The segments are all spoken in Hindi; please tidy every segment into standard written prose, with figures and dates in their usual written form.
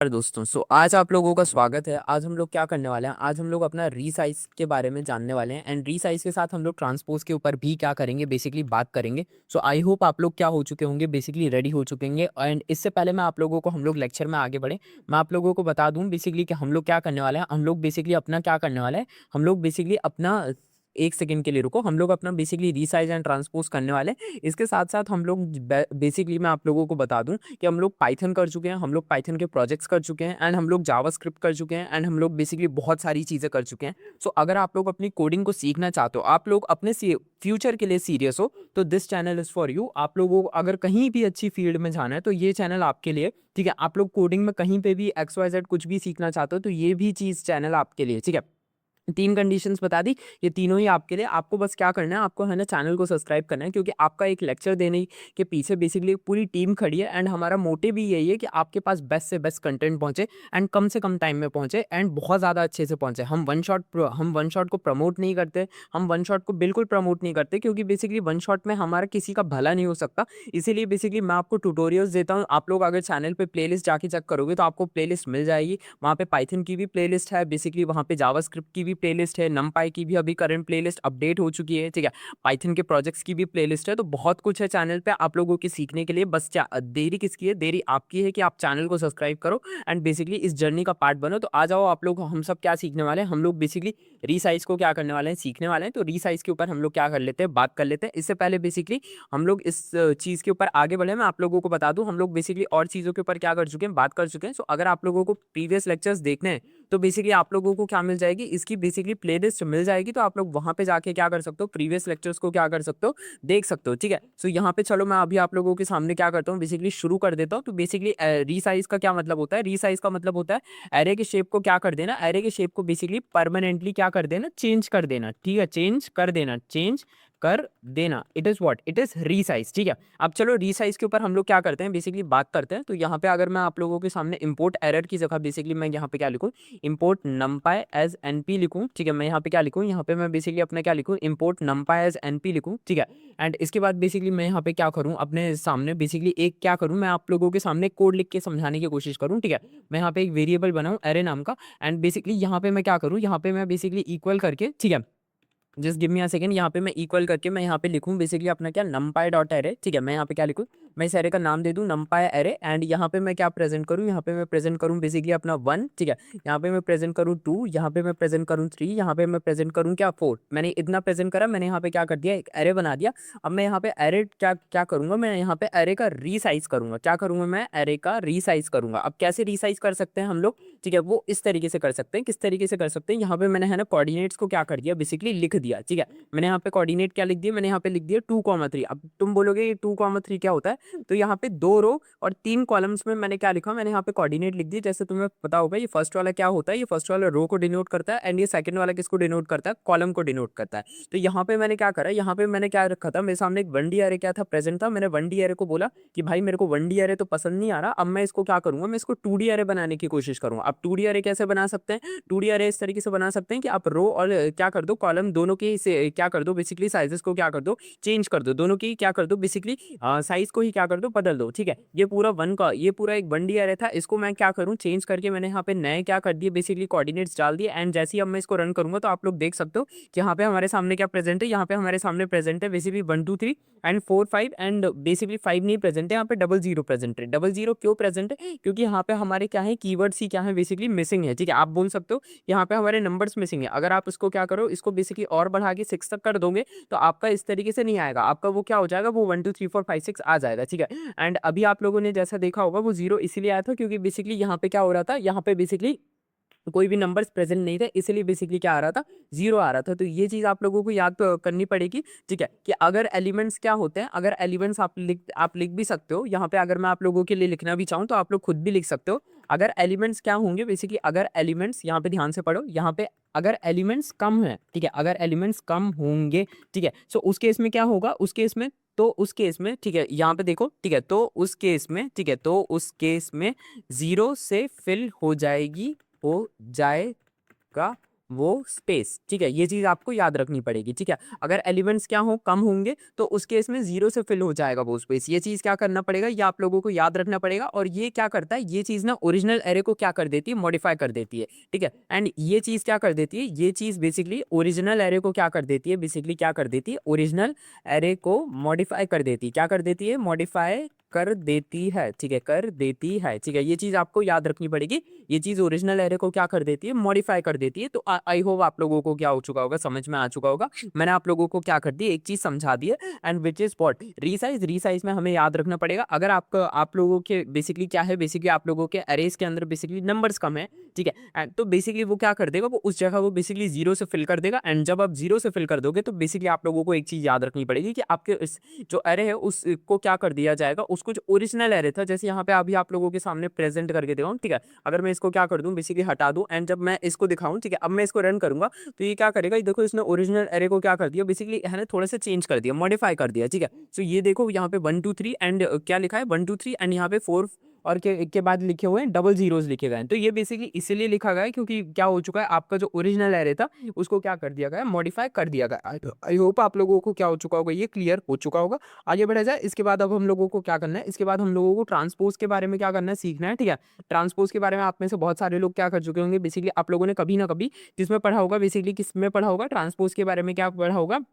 दोस्तों आज आप लोगों का स्वागत है। आज हम लोग क्या करने वाले हैं, आज हम लोग अपना रीसाइज के बारे में जानने वाले हैं एंड रीसाइज के साथ हम लोग ट्रांसपोज के ऊपर भी क्या करेंगे, बेसिकली बात करेंगे। आई होप आप लोग क्या हो चुके होंगे, बेसिकली रेडी हो चुके होंगे। एंड इससे पहले मैं आप लोगों को, हम लोग लेक्चर में आगे बढ़े, मैं आप लोगों को बता दूं बेसिकली कि हम लोग क्या करने वाले हैं। हम लोग बेसिकली अपना क्या करने वाले हैं, हम लोग बेसिकली अपना एक सेकंड के लिए रुको, हम लोग अपना बेसिकली रीसाइज एंड ट्रांसपोज करने वाले हैं। इसके साथ साथ हम लोग बेसिकली मैं आप लोगों को बता दूं कि हम लोग पाइथन कर चुके हैं, हम लोग पाइथन के प्रोजेक्ट्स कर चुके हैं एंड हम लोग जावास्क्रिप्ट कर चुके हैं एंड हम लोग बेसिकली बहुत सारी चीज़ें कर चुके हैं। अगर आप लोग अपनी कोडिंग को सीखना चाहते हो, आप लोग अपने फ्यूचर के लिए सीरियस हो, तो this channel is for you. आप लोगों को अगर कहीं भी अच्छी फील्ड में जाना है तो ये चैनल आपके लिए, ठीक है। आप लोग कोडिंग में कहीं पे भी XYZ कुछ भी सीखना चाहते हो तो ये भी चीज़ चैनल आपके लिए, ठीक है। 3 कंडीशंस बता दी, ये तीनों ही आपके लिए। आपको बस क्या करना है, आपको है ना चैनल को सब्सक्राइब करना है, क्योंकि आपका एक लेक्चर देने के पीछे बेसिकली पूरी टीम खड़ी है एंड हमारा मोटिव भी यही है कि आपके पास बेस्ट से बेस्ट कंटेंट पहुंचे एंड कम से कम टाइम में पहुंचे एंड बहुत ज़्यादा अच्छे से पहुंचे। हम वन शॉट को प्रमोट नहीं करते, हम वन शॉट को बिल्कुल प्रमोट नहीं करते, क्योंकि बेसिकली वन शॉट में हमारा किसी का भला नहीं हो सकता। इसीलिए बेसिकली मैं आपको ट्यूटोरियल्स देता हूँ। आप लोग अगर चैनल पे प्लेलिस्ट जाके चेक करोगे तो आपको प्लेलिस्ट मिल जाएगी। वहाँ पे पाइथन की भी प्लेलिस्ट है, बेसिकली वहाँ पे जावास्क्रिप्ट की भी प्लेलिस्ट है, नमपाई की भी अभी करंट प्लेलिस्ट अपडेट हो चुकी है, ठीक है। पाइथन के प्रोजेक्ट्स की भी प्लेलिस्ट है। तो बहुत कुछ है चैनल पे आप लोगों के सीखने के लिए। बस देरी किसकी है, देरी आपकी है कि आप चैनल को सब्सक्राइब करो एंड बेसिकली इस जर्नी का पार्ट बनो। तो आ जाओ आप लोग, हम सब क्या सीखने वाले हैं, हम लोग बेसिकली रीसाइज को क्या करने वाले हैं, सीखने वाले हैं। तो रीसाइज के ऊपर हम लोग क्या कर लेते हैं, बात कर लेते हैं। इससे पहले बेसिकली हम लोग इस चीज़ के ऊपर आगे बढ़े, मैं आप लोगों को बता दूं, हम लोग बेसिकली और चीज़ों के ऊपर क्या कर चुके हैं, बात कर चुके हैं। अगर आप लोगों को प्रीवियस लेक्चर्स देखने हैं तो बेसिकली आप लोगों को क्या मिल जाएगी, इसकी बेसिकली प्लेलिस्ट मिल जाएगी। तो आप लोग वहां पे जाके क्या कर सकते हो, प्रीवियस लेक्चर्स को क्या कर सकते हो, देख सकते हो, ठीक है। यहाँ पे चलो मैं अभी आप लोगों के सामने क्या करता हूँ, बेसिकली शुरू कर देता हूँ। तो बेसिकली रीसाइज का क्या मतलब होता है, रीसाइज का मतलब होता है एरे के शेप को क्या कर देना, एरे के शेप को बेसिकली परमानेंटली क्या कर देना, चेंज कर देना, ठीक है। चेंज कर देना, चेंज कर देना, it is what, it is resize, ठीक है। अब चलो रीसाइज के ऊपर हम लोग क्या करते हैं, बेसिकली बात करते हैं। तो यहाँ पे अगर मैं आप लोगों के सामने इंपोर्ट एरर की जगह बेसिकली मैं यहाँ पे क्या लिखूँ, इंपोर्ट नमपाई एज एनपी लिखूँ, ठीक है। मैं यहाँ पे क्या लिखूँ, यहाँ पे मैं बेसिकली अपना क्या लिखूँ, इंपोर्ट नमपाई एज एनपी लिखूँ, ठीक है। एंड इसके बाद बेसिकली मैं यहाँ पे क्या करूँ, अपने सामने बेसिकली एक क्या करूँ, मैं आप लोगों के सामने कोड लिख के समझाने की कोशिश करूँ, ठीक है। मैं यहाँ पे एक वेरिएबल बनाऊँ एरे नाम का एंड बेसिकली यहाँ पे मैं क्या करूँ, यहाँ पे मैं बेसिकली इक्वल करके, ठीक है, just give me a second. यहाँ पे मैं इक्वल करके मैं यहाँ पे लिखूँ बेसिकली अपना क्या, नमपाई डॉट एरे, ठीक है। मैं यहाँ पे क्या लिखूँ, मैं इस एरे का नाम दे दूँ नमपाई एरे एंड यहाँ पे मैं क्या प्रेजेंट करूँ, यहाँ पे मैं प्रेजेंट करूँ बेसिकली अपना 1, ठीक है। यहाँ पे मैं प्रेजेंट करूँ 2, यहाँ पे मैं प्रेजेंट करूँ 3, यहाँ पे मैं प्रेजेंट करूँ क्या 4। मैंने इतना प्रेजेंट करा, मैंने यहाँ पे क्या कर दिया, एक एरे बना दिया। अब मैं यहाँ पे एरे क्या क्या करूँगा, मैं यहाँ पे एरे का रीसाइज करूँगा। क्या करूँगा, मैं एरे का रीसाइज करूँगा। अब कैसे रीसाइज कर सकते हैं हम लोग, ठीक है, वो इस तरीके से कर सकते हैं। किस तरीके से कर सकते हैं, यहाँ पे मैंने है ना कोऑर्डिनेट्स को क्या कर दिया, बेसिकली लिख दिया, ठीक है। मैंने यहाँ पे कोऑर्डिनेट क्या लिख दिया, मैंने यहाँ पे लिख दिया 2,3। अब तुम बोलोगे ये 2,3 क्या होता है, तो यहाँ पे 2 रो और 3 कॉलम्स में मैंने क्या लिखा, मैंने यहाँ पे कोऑर्डिनेट लिख दिया। जैसे तुम्हें पता होगा ये फर्स्ट वाला क्या होता है, ये फर्स्ट वाला रो को डिनोट करता है एंड ये सेकंड वाला किसको डिनोट करता है, कॉलम को डिनोट करता है। तो यहाँ पे मैंने क्या करा, यहाँ पे मैंने क्या रखा था, मेरे सामने एक 1D एरे क्या था, प्रेजेंट था। मैंने 1D एरे को बोला कि भाई मेरे को 1D एरे तो पसंद नहीं आ रहा, अब मैं इसको क्या करूंगा, मैं इसको 2D एरे बनाने की कोशिश करूंगा। अब 2D एरे कैसे बना सकते हैं, 2D एरे इस तरीके से बना सकते हैं कि आप रो और क्या कर दो, कॉलम दोनों के से क्या कर दो, बेसिकली साइजेस को क्या कर दो, चेंज कर दो, दोनों की क्या कर दो, बेसिकली साइज को ही क्या कर दो, बदल दो, ठीक है। ये पूरा वन का, ये पूरा एक 1D एरे था, इसको मैं क्या करूं, चेंज करके मैंने यहाँ पे नए क्या कर दिए, बेसिकली कोऑर्डिनेट्स डाल दिए एंड जैसे ही अब मैं इसको रन करूंगा तो आप लोग देख सकते हो कि यहाँ पे हमारे सामने क्या प्रेजेंट है, यहाँ पे हमारे सामने प्रेजेंट है बेसिकली 1 2 3 एंड 4 5 एंड बेसिकली 5 नहीं प्रेजेंट है, यहाँ पे 00 प्रेजेंट है। 00 क्यों प्रेजेंट है, क्योंकि यहाँ पे हमारे क्या है, कीवर्ड्स ही क्या है, बेसिकली मिसिंग है, ठीक है। आप बोल सकते हो यहाँ पे हमारे नंबर्स मिसिंग है। अगर आप इसको क्या करो, इसको बेसिकली और बढ़ा के 6 तक कर दोगे तो आपका इस तरीके से नहीं आएगा, आपका वो क्या हो जाएगा, वो 1 2 3 4 5 6 आ जाएगा, ठीक है। एंड अभी आप लोगों ने जैसा देखा होगा वो 0 इसीलिए आया था क्योंकि बेसिकली यहाँ पे क्या हो रहा था, यहाँ पे बेसिकली कोई भी नंबर्स प्रेजेंट नहीं थे, इसलिए बेसिकली क्या आ रहा था, 0 आ रहा था। तो ये चीज़ आप लोगों को याद करनी पड़ेगी, ठीक है, कि अगर एलिमेंट्स क्या होते हैं, अगर एलिमेंट्स आप लिख भी सकते हो यहाँ पे। अगर मैं आप लोगों के लिए लिखना भी चाहूँ तो आप लोग खुद भी लिख सकते हो। अगर एलिमेंट्स क्या होंगे, बेसिकली अगर एलिमेंट्स, यहाँ पे ध्यान से पढ़ो, यहाँ पे अगर एलिमेंट्स कम है, ठीक है, अगर एलिमेंट्स कम होंगे, ठीक है, सो उस केस में क्या होगा, उस केस में, तो उस केस में, ठीक है, यहाँ पे देखो, ठीक है, तो उस केस में, ठीक है, तो उस केस में 0 से फिल हो जाएगी, हो जाएगा वो स्पेस, ठीक है। ये चीज़ आपको याद रखनी पड़ेगी, ठीक है। अगर एलिमेंट्स क्या हो, कम होंगे, तो उस केस में 0 से फिल हो जाएगा वो स्पेस। ये चीज़ क्या करना पड़ेगा, ये आप लोगों को याद रखना पड़ेगा। और ये क्या करता है, ये चीज़ ना ओरिजिनल एरे को क्या कर देती है, मॉडिफाई कर देती है, ठीक है। एंड ये चीज़ क्या कर देती है, ये चीज़ बेसिकली ओरिजिनल एरे को क्या कर देती है, बेसिकली क्या कर देती है, ओरिजिनल एरे को मॉडिफाई कर देती है। क्या कर देती है, मॉडिफाई कर देती है, ठीक है, कर देती है, ठीक है। ये चीज़ आपको याद रखनी पड़ेगी। ये चीज़ ओरिजिनल एरे को क्या कर देती है, मॉडिफाई कर देती है। तो आई होप आप लोगों को क्या हो चुका होगा, समझ में आ चुका होगा। मैंने आप लोगों को क्या कर दी, एक चीज़ समझा दी है। And which is what, resize. Resize में हमें याद रखना पड़ेगा, अगर आपका आप लोगों के बेसिकली क्या है, बेसिकली आप लोगों के अरेज के अंदर बेसिकली नंबर्स कम है, ठीक है। एंड तो बेसिकली वो क्या कर देगा, वो उस जगह वो बेसिकली 0 से फिल कर देगा। एंड जब आप 0 से फिल कर दोगे, तो बेसिकली आप लोगों को एक चीज़ याद रखनी पड़ेगी कि आपके इस जो अरे है उसको क्या कर दिया जाएगा, उसको जो ओरिजिनल अरे था, जैसे यहाँ पे अभी आप लोगों के सामने प्रेजेंट करके दिखाऊं, ठीक है। अगर मैं इसको क्या कर दूं, बेसिकली हटा दूं, एंड जब मैं इसको दिखाऊं, ठीक है, अब मैं इसको रन करूंगा, तो ये क्या करेगा, ये देखो इसने ओरिजिनल अरे को क्या कर दिया, बेसिकली है ना, थोड़ा सा चेंज कर दिया, मॉडिफाई कर दिया, ठीक है। सो ये देखो यहाँ पे 1 2 3 एंड क्या लिखा है, 1 2 3 एंड यहाँ पे 4 और के बाद लिखे हुए हैं डबल जीरोस लिखे गए हैं। तो ये बेसिकली इसीलिए लिखा गया है क्योंकि क्या हो चुका है, आपका जो ओरिजिनल एरे था उसको क्या कर दिया गया, मॉडिफाई कर दिया गया। आई होप आप लोगों को क्या हो चुका होगा, ये क्लियर हो चुका होगा। आगे बढ़ा जाए, इसके बाद अब हम लोगों को क्या करना है, इसके बाद हम लोगों को ट्रांसपोज के बारे में क्या करना है, सीखना है, ठीक है। ट्रांसपोज के बारे में आप में से बहुत सारे लोग क्या कर चुके होंगे, बेसिकली आप लोगों ने कभी ना कभी किसमें पढ़ा होगा, बेसिकली किसमें पढ़ा होगा, ट्रांसपोज के बारे में क्या पढ़ा होगा,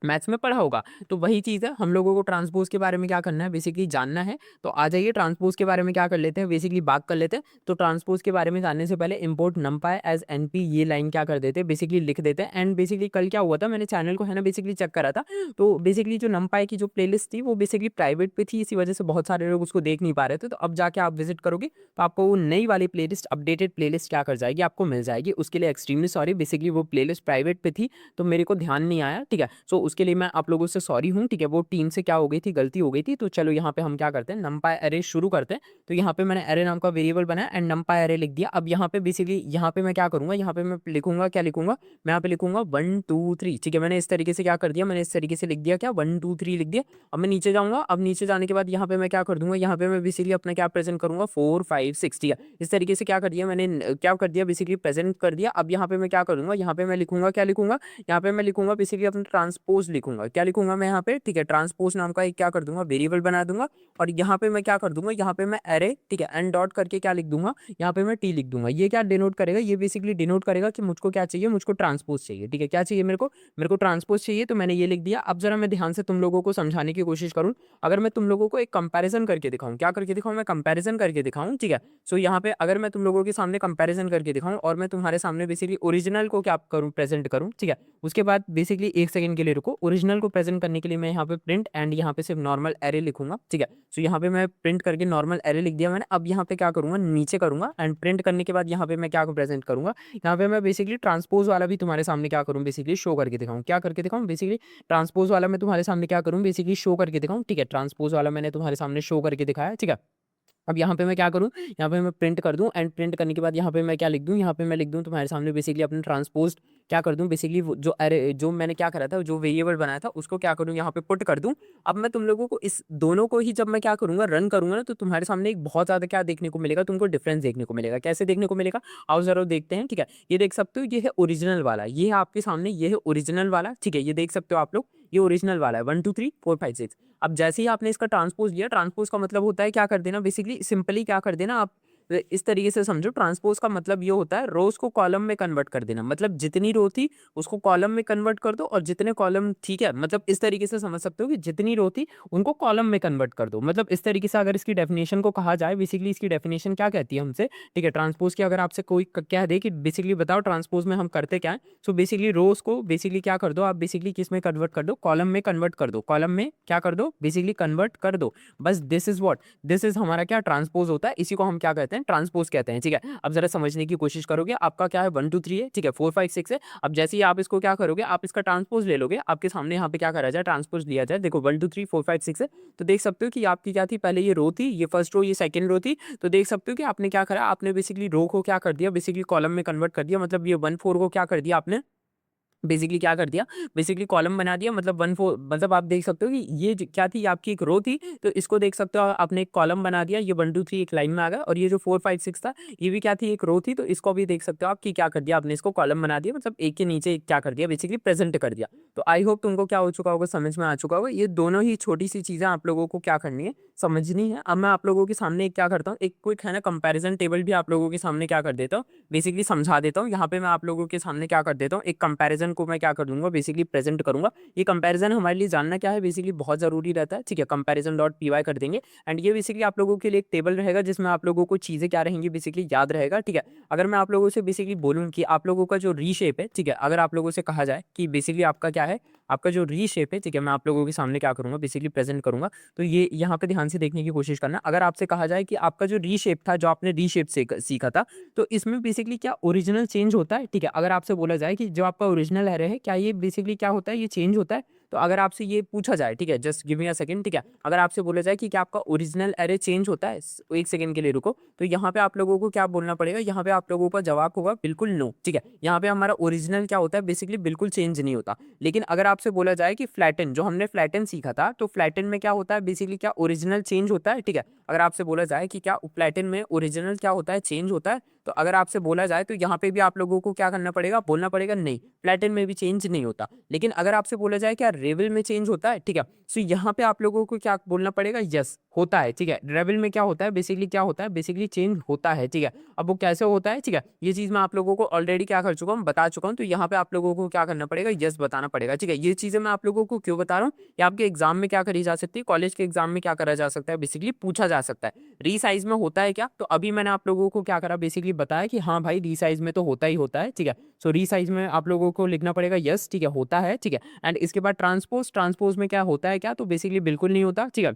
मैथ्स में पढ़ा होगा। तो वही चीज़ है, हम लोगों को ट्रांसपोज़ के बारे में क्या करना है, बेसिकली जानना है। तो आ जाइए ट्रांसपोज़ के बारे में क्या कर लेते हैं, बेसिकली बात कर लेते हैं। तो ट्रांसपोज़ के बारे में जानने से पहले इम्पोर्ट नंपाई एज़ एनपी ये लाइन क्या कर देते हैं, बेसिकली लिख देते हैं। एंड बेसिकली कल क्या हुआ था, मैंने चैनल को है ना बेसिकली चेक करा था। तो बेसिकली जो नंपाई की जो प्लेलिस्ट थी वो बेसिकली प्राइवेट पे थी, इसी वजह से बहुत सारे लोग उसको देख नहीं पा रहे थे। तो अब जाके आप विजिट करोगे तो आपको वो नई वाली प्लेलिस्ट, अपडेटेड प्लेलिस्ट क्या कर जाएगी, आपको मिल जाएगी। उसके लिए एक्सट्रीमली सॉरी, बेसिकली वो प्लेलिस्ट प्राइवेट पे थी तो मेरे को ध्यान नहीं आया, ठीक है। सो उसके लिए मैं आप लोगों से सॉरी हूँ, ठीक है। वो टीम से क्या हो गई थी, गलती हो गई थी। तो चलो यहाँ पे हम क्या करते हैं, नंपाई अरे शुरू करते हैं। तो यहाँ पे मैंने अरे नाम का वेरिएबल बनाया एंड नंपाई अरे लिख दिया। अब यहाँ पे बेसिकली यहाँ पे मैं क्या करूंगा, यहाँ पे मैं लिखूंगा, क्या लिखूंगा, मैं यहाँ पे लिखूंगा 1 2 3, ठीक है। मैंने इस तरीके से क्या कर दिया, मैंने इस तरीके से लिख दिया, क्या 1 2 3 लिख दिया। अब मैं नीचे जाऊंगा, अब नीचे जाने के बाद यहाँ पे मैं क्या कर दूंगा, यहाँ पे मैं बेसिकली अपना क्या प्रेजेंट करूंगा, 4 5 6, ठीक है। इस तरीके से क्या कर दिया मैंने, क्या कर दिया, बेसिकली प्रेजेंट कर दिया। अब यहाँ पे मैं क्या करूंगा, यहाँ पे मैं लिखूंगा, क्या लिखूंगा, यहाँ पे मैं लिखूंगा बेसिकली अपना ट्रांसपोज लिखूंगा, क्या लिखूंगा मैं यहाँ पे, ठीक है। ट्रांसपोज नाम का एक क्या कर दूंगा, वेरिएबल बना दूंगा। और यहाँ पे मैं क्या कर दूंगा, यहाँ पे मैं एरे, ठीक है, एंड डॉट करके क्या लिख दूंगा, यहाँ पे मैं टी लिख दूंगा। ये क्या डिनोट करेगा, ये बेसिकली डिनोट करेगा कि मुझको क्या चाहिए, मुझको ट्रांसपोज चाहिए, ठीक है। क्या चाहिए मेरे को ट्रांसपोज चाहिए। तो मैंने ये लिख दिया। अब जरा मैं ध्यान से तुम लोगों को समझाने की कोशिश करूँ। अगर मैं तुम लोगों को एक कंपैरिजन करके दिखाऊं, क्या करके दिखाऊं, मैं कंपैरिजन करके दिखाऊं, ठीक है। सो यहाँ पे अगर मैं तुम लोगों के सामने कंपैरिजन करके दिखाऊं और मैं तुम्हारे सामने बेसिकली ओरिजिनल को क्या करूं, प्रेजेंट करूं, ठीक है। उसके बाद बेसिकली एक सेकंड के लिए रुको। ओरिजिनल को प्रेजेंट करने के लिए मैं यहाँ पे प्रिंट एंड यहाँ पे सिर्फ नॉर्मल एरे लिखूंगा, ठीक है। सो यहाँ पे मैं प्रिंट करके नॉर्मल एरे लिख दिया मैंने। अब यहाँ पे क्या करूंगा, नीचे करूंगा एंड प्रिंट करने के बाद यहाँ पे मैं क्या प्रेजेंट करूंगा, यहाँ पे मैं बेसिकली ट्रांसपोज वाला भी तुम्हारे सामने क्या करूँ, बेसिकली शो करके दिखाऊं, क्या करके दिखाऊं, बेसिकली ट्रांसपोज वाला मैं तुम्हारे सामने क्या करूँ, बेसिकली शो करके दिखाऊं, ठीक है। ट्रांसपोज वाला मैंने तुम्हारे सामने शो करके दिखाया, ठीक है। अब यहाँ पे मैं क्या करूँ, यहाँ पे मैं प्रिंट कर दूँ एंड प्रिंट करने के बाद यहाँ पे मैं क्या लिख दूँ, यहाँ पे मैं लिख दूँ तुम्हारे सामने बेसिकली अपने ट्रांसपोज क्या कर दूँ, बेसिकली जो अरे जो मैंने क्या करा था, जो वेरिएबल बनाया था उसको क्या करूँ, यहाँ पे पुट कर दूँ। अब मैं तुम लोगों को इस दोनों को ही जब मैं क्या करूँगा, रन करूँगा ना, तो तुम्हारे सामने एक बहुत ज़्यादा क्या देखने को मिलेगा, तुमको डिफरेंस देखने को मिलेगा। कैसे देखने को मिलेगा, आओ जरा देखते हैं, ठीक है। ये देख सकते हो, ये है ओरिजिनल वाला, ये है आपके सामने, ये है ओरिजिनल वाला, ठीक है। ये देख सकते हो आप लोग, ये ओरिजिनल वाला है 1 2 3 4 5 6। अब जैसे ही आपने इसका ट्रांसपोज लिया, ट्रांसपोज का मतलब होता है क्या कर देना, बेसिकली सिंपली क्या कर देना आप, इस तरीके से समझो। ट्रांसपोज का मतलब ये होता है रोज को कॉलम में कन्वर्ट कर देना, मतलब जितनी रो थी उसको कॉलम में कन्वर्ट कर दो और जितने कॉलम, ठीक है, मतलब इस तरीके से समझ सकते हो कि जितनी रो थी उनको कॉलम में कन्वर्ट कर दो। मतलब इस तरीके से अगर इसकी डेफिनेशन को कहा जाए, बेसिकली इसकी डेफिनेशन क्या कहती है हमसे, ठीक है। ट्रांसपोज की अगर आपसे कोई कह दे कि बेसिकली बताओ ट्रांसपोज में हम करते क्या है, सो बेसिकली रोज को बेसिकली क्या कर दो आप, बेसिकली किस में कन्वर्ट कर दो, कॉलम में कन्वर्ट कर दो, कॉलम में क्या कर दो, बेसिकली कन्वर्ट कर दो। बस this is what, this is हमारा क्या ट्रांसपोज होता है, इसी को हम क्या कहते हैं, ट्रांसपोज कहते हैं, ठीक है। अब जरा समझने की कोशिश करोगे, आपका क्या है 1 2 3 है, ठीक है, 4 5 6 है। अब जैसे ही आप इसको क्या करोगे, आप इसका ट्रांसपोज ले लोगे, आपके सामने यहाँ पे क्या करा जाए, ट्रांसपोज लिया जाए। देखो 1 2 3 4 5 6 है। तो देख सकते हो कि आपकी क्या थी, पहले ये रो थी, ये फर्स्ट रो, ये सेकंड रो थी। तो देख सकते हो कि आपने क्या करा, आपने बेसिकली रो को क्या कर दिया, बेसिकली कॉलम में कन्वर्ट कर दिया। मतलब ये 1 4 को क्या कर दिया आपने, बेसिकली क्या कर दिया, बेसिकली कॉलम बना दिया, मतलब 1 4 मतलब आप देख सकते हो कि ये क्या थी, आपकी एक रो थी, तो इसको देख सकते हो आपने एक कॉलम बना दिया, ये 1 2 3 एक लाइन में आ गया, और ये जो 4 5 6 था, ये भी क्या थी, एक रो थी, तो इसको भी देख सकते हो आप कि क्या कर दिया आपने, इसको कॉलम बना दिया, मतलब एक के नीचे एक क्या कर दिया, बेसिकली प्रेजेंट कर दिया। तो आई होप तुमको क्या हो चुका होगा, समझ में आ चुका होगा। ये दोनों ही छोटी सी चीज़ें आप लोगों को क्या करनी है, समझनी है। अब मैं आप लोगों के सामने एक क्या करता हूँ, एक क्विक है ना कंपैरिजन टेबल भी आप लोगों के सामने क्या कर देता हूँ, बेसिकली समझा देता हूँ। यहाँ पे मैं आप लोगों के सामने क्या कर देता हूँ, एक कंपैरिजन को मैं क्या कर दूंगा, बेसिकली प्रेजेंट करूंगा। ये कंपैरिजन हमारे लिए जानना क्या है, बेसिकली बहुत जरूरी रहता है, ठीक है। कंपैरिजन डॉट पी वाई कर देंगे, एंड ये बेसिकली आप लोगों के लिए एक टेबल रहेगा जिसमें आप लोगों को चीज़ें क्या रहेंगी, बेसिकली याद रहेगा, ठीक है। अगर मैं आप लोगों से बेसिकली बोलूँ कि आप लोगों का जो रीशेप है, ठीक है, अगर आप लोगों से कहा जाए कि बेसिकली आपका क्या है, आपका जो रीशेप है, ठीक है, मैं आप लोगों के सामने क्या करूंगा, बेसिकली प्रेजेंट करूंगा। तो ये यहाँ पे ध्यान से देखने की कोशिश करना। अगर आपसे कहा जाए कि आपका जो रीशेप था, जो आपने रीशेप से सीखा था, तो इसमें बेसिकली क्या ओरिजिनल चेंज होता है, ठीक है। अगर आपसे बोला जाए कि जो आपका ओरिजिनल एरे है, क्या ये बेसिकली क्या होता है, ये चेंज होता है। तो अगर आपसे ये पूछा जाए, ठीक है, just give me a second, ठीक है, अगर आपसे बोला जाए कि क्या आपका ओरिजिनल एरे चेंज होता है, एक सेकंड के लिए रुको, तो यहाँ पे आप लोगों को क्या बोलना पड़ेगा, यहाँ पे आप लोगों का जवाब होगा बिल्कुल नो, ठीक है। यहाँ पे हमारा ओरिजिनल क्या होता है, बेसिकली बिल्कुल चेंज नहीं होता। लेकिन अगर आपसे बोला जाए कि फ्लैटन, जो हमने फ्लैटन सीखा था, तो फ्लैटन में क्या होता है, बेसिकली क्या ओरिजिनल चेंज होता है, ठीक है। अगर आपसे बोला जाए कि क्या फ्लैटन में ओरिजिनल क्या होता है, चेंज होता है, तो अगर आपसे बोला जाए तो यहाँ पे भी आप लोगों को क्या करना पड़ेगा, बोलना पड़ेगा नहीं, फ्लैटन में भी चेंज नहीं होता। लेकिन अगर आपसे बोला जाए क्या रेवल में चेंज होता है, ठीक है, तो यहाँ पे आप लोगों को क्या बोलना पड़ेगा, यस होता है, ठीक है। रेवल में क्या होता है, बेसिकली क्या होता है, बेसिकली चेंज होता है, ठीक है। अब वो कैसे होता है, ठीक है, ये चीज़ मैं आप लोगों को ऑलरेडी क्या कर चुका हूँ, बता चुका हूँ। तो यहाँ पे आप लोगों को क्या करना पड़ेगा, यस बताना पड़ेगा, ठीक है। ये चीज़ें मैं आप लोगों को क्यों बता रहा हूँ, ये आपके एग्जाम में क्या करी जा सकती है, कॉलेज के एग्जाम में क्या करा जा सकता है, बेसिकली पूछा जा सकता है। रीसाइज में होता है क्या, तो अभी मैंने आप लोगों को क्या करा, बेसिकली बताया कि हाँ भाई रीसाइज में तो होता ही होता है, ठीक है। सो रीसाइज में आप लोगों को लिखना पड़ेगा यस, ठीक है, होता है, ठीक है। एंड इसके बाद ट्रांसपोज, ट्रांसपोज में क्या होता है क्या, तो बेसिकली बिल्कुल नहीं होता, ठीक है।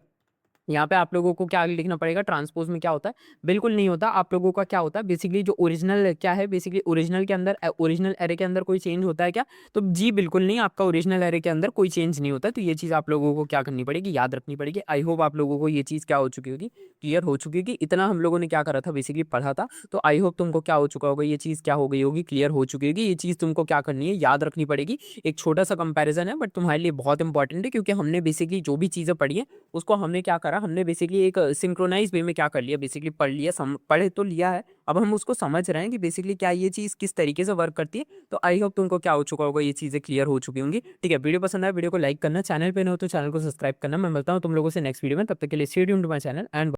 यहाँ पे आप लोगों को क्या लिखना पड़ेगा, ट्रांसपोज में क्या होता है, बिल्कुल नहीं होता। आप लोगों का क्या होता है, बेसिकली जो ओरिजिनल क्या है, बेसिकली ओरिजिनल के अंदर, ओरिजिनल एरे के अंदर कोई चेंज होता है क्या, तो जी बिल्कुल नहीं, आपका ओरिजिनल एरे के अंदर कोई चेंज नहीं होता। तो ये चीज़ आप लोगों को क्या करनी पड़ेगी, याद रखनी पड़ेगी। आई होप आप लोगों को ये चीज़ क्या हो चुकी होगी, क्लियर हो चुकी होगी। इतना हम लोगों ने क्या करा था, बेसिकली पढ़ा था। तो आई होप तुमको क्या हो चुका होगा, ये चीज़ क्या हो गई होगी, क्लियर हो चुकी होगी। ये चीज़ तुमको क्या करनी है, याद रखनी पड़ेगी। एक छोटा सा कंपैरिजन है, बट तुम्हारे लिए बहुत इंपॉर्टेंट है, क्योंकि हमने बेसिकली जो भी चीज़ें पढ़ी है, उसको हमने क्या करा, हमने बेसिकली एक सिंक्रोनाइज वे में क्या कर लिया, बेसिकली पढ़ लिया, पढ़े तो लिया है, अब हम उसको समझ रहे हैं कि बेसिकली क्या ये चीज़ किस तरीके से वर्क करती है। तो आई होप तुमको क्या हो चुका होगा, ये चीज़ें क्लियर हो चुकी होंगी, ठीक है। वीडियो पसंद आए वीडियो को लाइक करना, चैनल पे न हो तो चैनल को सब्सक्राइब करना। मैं मिलता हूँ तुम लोगों से नेक्स्ट वीडियो में, तब तक के लिए stay tuned to my channel and